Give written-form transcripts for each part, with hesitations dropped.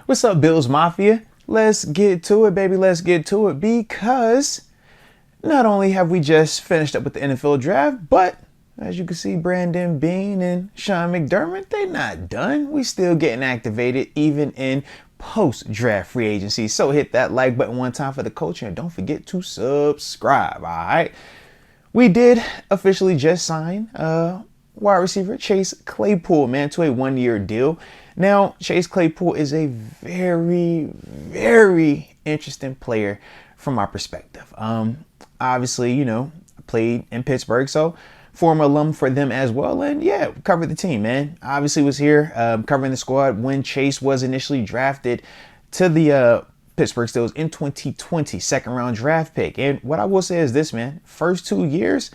What's up, Bills Mafia? Let's get to it, baby. Let's get to it, because not only have we just finished up with the NFL draft, but as you can see, Brandon Beane and Sean McDermott, they're not done. We still getting activated even in post-draft free agency. So hit that like button one time for the culture and don't forget to subscribe, all right? We did officially just sign wide receiver Chase Claypool, man, to a one-year deal. Now, Chase Claypool is a very, very interesting player from my perspective. Obviously, you know, played in Pittsburgh, so former alum for them as well. And yeah, covered the team, man. Obviously was here covering the squad when Chase was initially drafted to the Pittsburgh Steelers in 2020, second round draft pick. And what I will say is this, man, first 2 years,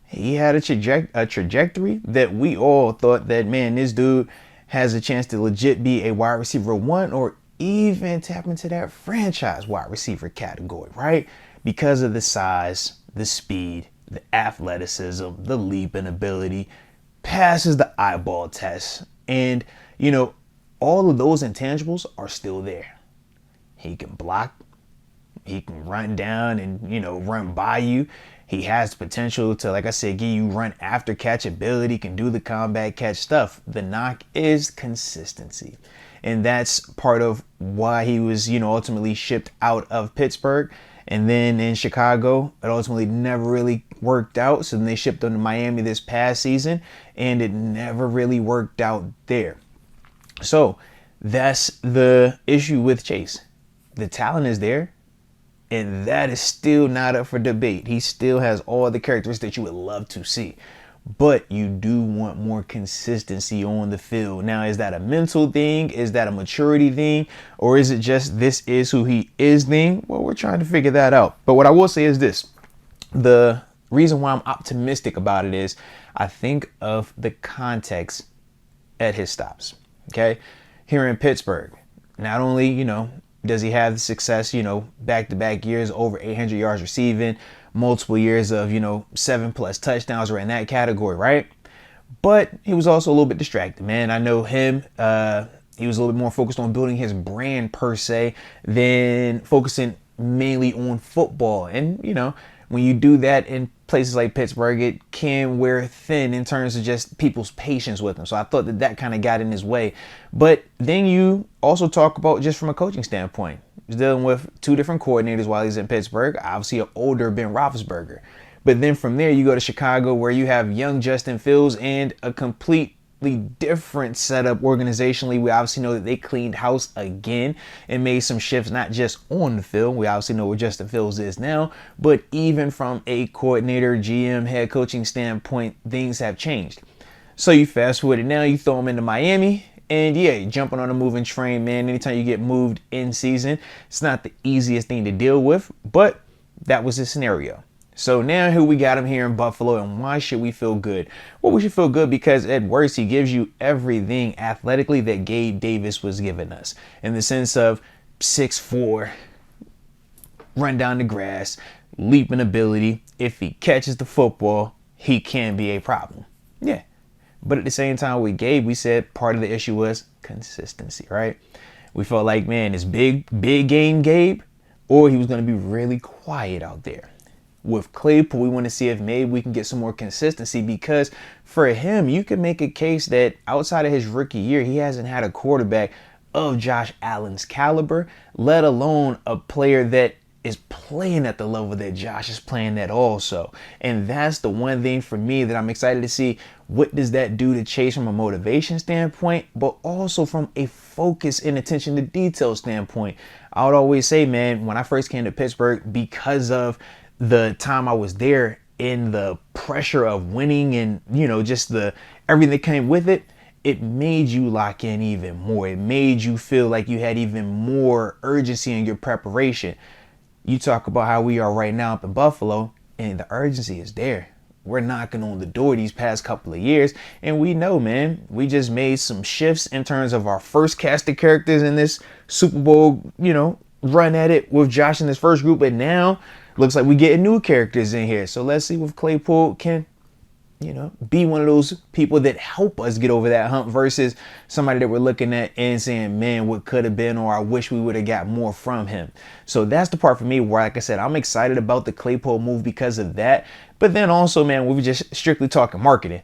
he had a trajectory that we all thought that, man, this dude has a chance to legit be a wide receiver one or even tap into that franchise wide receiver category, right? Because of the size, the speed, the athleticism, the leaping ability, passes the eyeball test. And, you know, all of those intangibles are still there. He can block, he can run down and, you know, run by you. He has potential to, like I said, give you run after catch ability, can do the combat catch stuff. The knock is consistency. And that's part of why he was, you know, ultimately shipped out of Pittsburgh. And then in Chicago, it ultimately never really worked out. So then they shipped him to Miami this past season, and it never really worked out there. So that's the issue with Chase. The talent is there, and that is still not up for debate. He still has all the characteristics that you would love to see. But you do want more consistency on the field. Now, is that a mental thing? Is that a maturity thing? Or is it just this is who he is thing? Well, we're trying to figure that out. But what I will say is this. The reason why I'm optimistic about it is I think of the context at his stops. Okay? Here in Pittsburgh, not only, you know, does he have the success, you know, back-to-back years, over 800 yards receiving, multiple years of, you know, 7+ touchdowns, or in that category, right? But he was also a little bit distracted, man. I know him, he was a little bit more focused on building his brand per se than focusing mainly on football. And, you know, when you do that in places like Pittsburgh, it can wear thin in terms of just people's patience with him. So I thought that that kind of got in his way. But then you also talk about just from a coaching standpoint. He's dealing with two different coordinators while he's in Pittsburgh. Obviously, an older Ben Roethlisberger. But then from there, you go to Chicago, where you have young Justin Fields and a completely different setup organizationally. We obviously know that they cleaned house again and made some shifts, not just on the field. We obviously know where Justin Fields is now, but even from a coordinator, GM, head coaching standpoint, things have changed. So you fast forward it now, you throw him into Miami, and yeah, you're jumping on a moving train, man. Anytime you get moved in season, it's not the easiest thing to deal with, but that was the scenario. So now here we got him here in Buffalo, and why should we feel good? Well, we should feel good because at worst, he gives you everything athletically that Gabe Davis was giving us, in the sense of 6'4", run down the grass, leaping ability. If he catches the football, he can be a problem. Yeah. But at the same time with Gabe, we said part of the issue was consistency, right? We felt like, man, it's big game Gabe, or he was going to be really quiet out there. With Claypool, we want to see if maybe we can get some more consistency, because for him, you can make a case that outside of his rookie year, he hasn't had a quarterback of Josh Allen's caliber, let alone a player that is playing at the level that Josh is playing at also. And that's the one thing for me that I'm excited to see. What does that do to Chase from a motivation standpoint, but also from a focus and attention to detail standpoint? I would always say, man, when I first came to Pittsburgh, because of the time I was there in the pressure of winning and, you know, just the everything that came with it, it made you lock in even more. It made you feel like you had even more urgency in your preparation. You talk about how we are right now up in Buffalo, and the urgency is there. We're knocking on the door these past couple of years, and we know, man, we just made some shifts in terms of our first cast of characters in this Super Bowl, you know, run at it with Josh in this first group, and now looks like we getting new characters in here. So let's see if Claypool can be one of those people that help us get over that hump versus somebody that we're looking at and saying, man, what could have been, or I wish we would have got more from him. So that's the part for me where, like I said, I'm excited about the Claypool move because of that. But then also, man, we were just strictly talking marketing.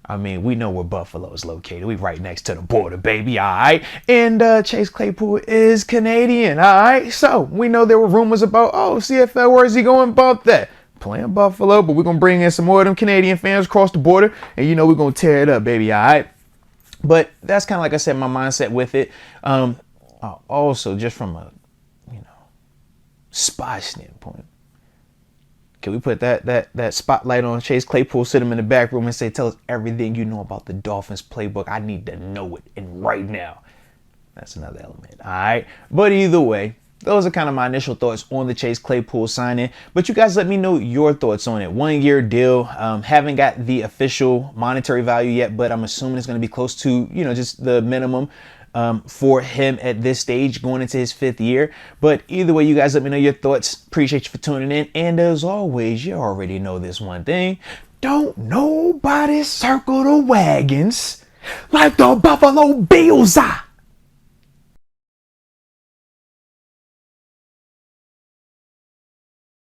I mean, we know where Buffalo is located. We right next to the border, baby, all right? And Chase Claypool is Canadian, all right? So we know there were rumors about, oh, CFL, where is he going about that? Playing Buffalo, but we're going to bring in some more of them Canadian fans across the border, and we're going to tear it up, baby, all right? But that's kind of, like I said, my mindset with it. Also, just from a, spy standpoint, can we put that spotlight on Chase Claypool, sit him in the back room and say, tell us everything you know about the Dolphins playbook. I need to know it, and right now. That's another element, all right? But either way, those are kind of my initial thoughts on the Chase Claypool signing. But you guys let me know your thoughts on it. 1 year deal. Haven't got the official monetary value yet, but I'm assuming it's going to be close to, just the minimum for him at this stage going into his 5th year. But either way, you guys let me know your thoughts. Appreciate you for tuning in. And as always, you already know this one thing. Don't nobody circle the wagons like the Buffalo Bills are.